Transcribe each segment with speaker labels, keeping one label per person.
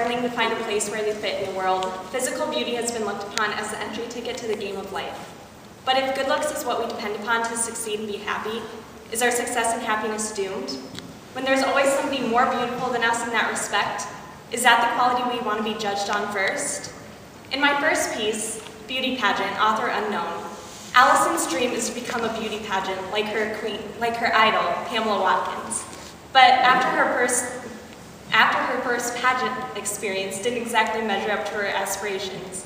Speaker 1: struggling to find a place where they fit in the world, physical beauty has been looked upon as the entry ticket to the game of life. But if good looks is what we depend upon to succeed and be happy, is our success and happiness doomed? When there's always somebody more beautiful than us in that respect, is that the quality we want to be judged on first? In my first piece, Beauty Pageant, author unknown, Allison's dream is to become a beauty pageant like her idol, Pamela Watkins. But after her first pageant experience didn't exactly measure up to her aspirations.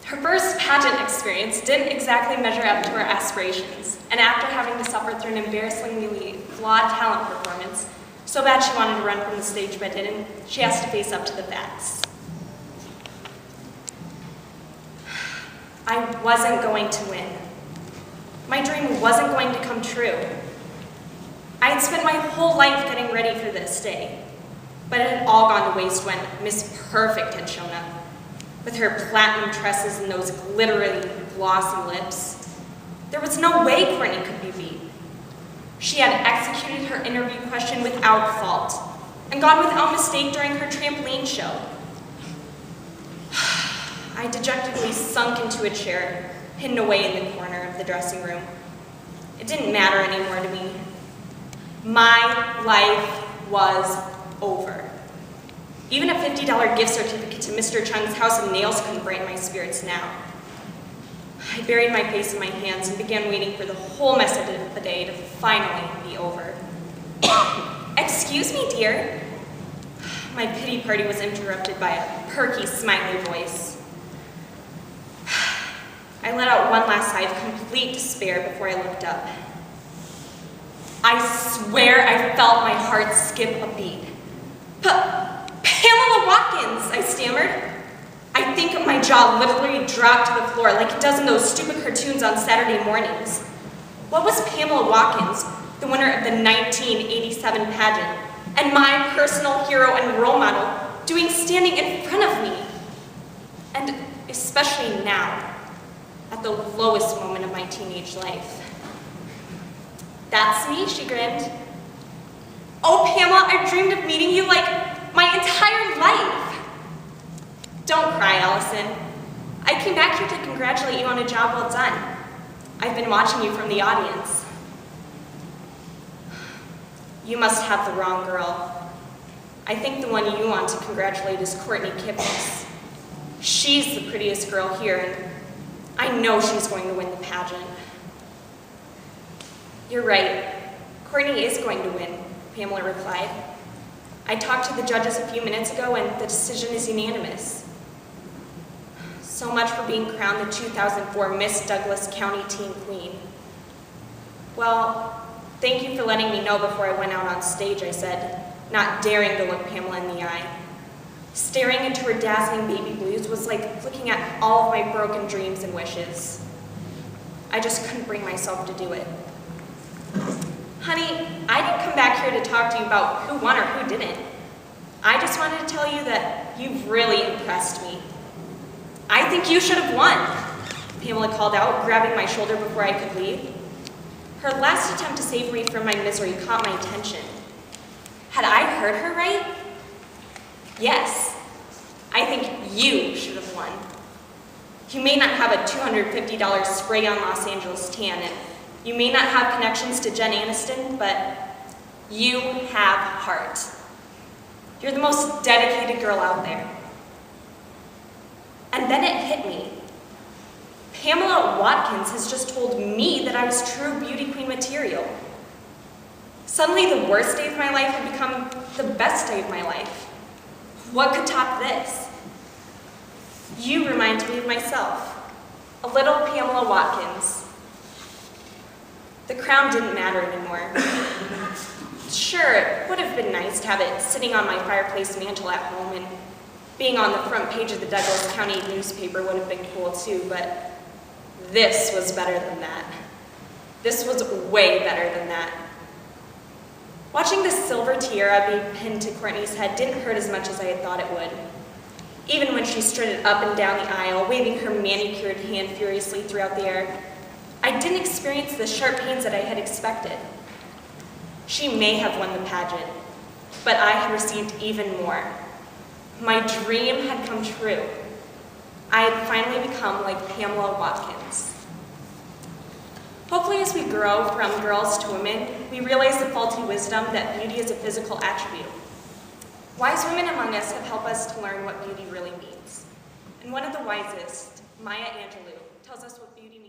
Speaker 1: Her first pageant experience didn't exactly measure up to her aspirations, and after having to suffer through an embarrassingly flawed talent performance, so bad she wanted to run from the stage but didn't, she has to face up to the facts. I wasn't going to win. My dream wasn't going to come true. I had spent my whole life getting ready for this day, but it had all gone to waste when Miss Perfect had shown up, with her platinum tresses and those glittery, glossy lips. There was no way Courtney could be beat. She had executed her interview question without fault, and gone without mistake during her trampoline show. I dejectedly sunk into a chair, hidden away in the corner of the dressing room. It didn't matter anymore to me. My life was over. Even a $50 gift certificate to Mr. Chung's House of Nails couldn't brighten my spirits now. I buried my face in my hands and began waiting for the whole mess of the day to finally be over. Excuse me, dear. My pity party was interrupted by a perky, smiley voice. I let out one last sigh of complete despair before I looked up. I swear I felt my heart skip a beat. Pamela Watkins, I stammered. I think my jaw literally dropped to the floor like it does in those stupid cartoons on Saturday mornings. What was Pamela Watkins, the winner of the 1987 pageant, and my personal hero and role model, doing standing in front of me? And especially now, at the lowest moment of my teenage life. That's me, she grinned. Oh, Pamela, I've dreamed of meeting you like my entire life. Don't cry, Allison. I came back here to congratulate you on a job well done. I've been watching you from the audience. You must have the wrong girl. I think the one you want to congratulate is Courtney Kipnis. She's the prettiest girl here, and I know she's going to win the pageant. You're right. Courtney is going to win, Pamela replied. I talked to the judges a few minutes ago, and the decision is unanimous. So much for being crowned the 2004 Miss Douglas County Teen Queen. Well, thank you for letting me know before I went out on stage, I said, not daring to look Pamela in the eye. Staring into her dazzling baby blues was like looking at all of my broken dreams and wishes. I just couldn't bring myself to do it. Honey, I didn't come back here to talk to you about who won or who didn't. I just wanted to tell you that you've really impressed me. I think you should have won, Pamela called out, grabbing my shoulder before I could leave. Her last attempt to save me from my misery caught my attention. Had I heard her right? Yes, I think you should have won. You may not have a $250 spray on Los Angeles tan, and you may not have connections to Jen Aniston, but you have heart. You're the most dedicated girl out there. And then it hit me. Pamela Watkins has just told me that I was true beauty queen material. Suddenly the worst day of my life had become the best day of my life. What could top this? You remind me of myself, a little Pamela Watkins. The crown didn't matter anymore. Sure, it would have been nice to have it sitting on my fireplace mantle at home, and being on the front page of the Douglas County newspaper would have been cool too, but this was better than that. This was way better than that. Watching the silver tiara be pinned to Courtney's head didn't hurt as much as I had thought it would. Even when she strutted up and down the aisle, waving her manicured hand furiously throughout the air, I didn't experience the sharp pains that I had expected. She may have won the pageant, but I had received even more. My dream had come true. I had finally become like Pamela Watkins. Hopefully as we grow from girls to women, we realize the faulty wisdom that beauty is a physical attribute. Wise women among us have helped us to learn what beauty really means. And one of the wisest, Maya Angelou, tells us what beauty means.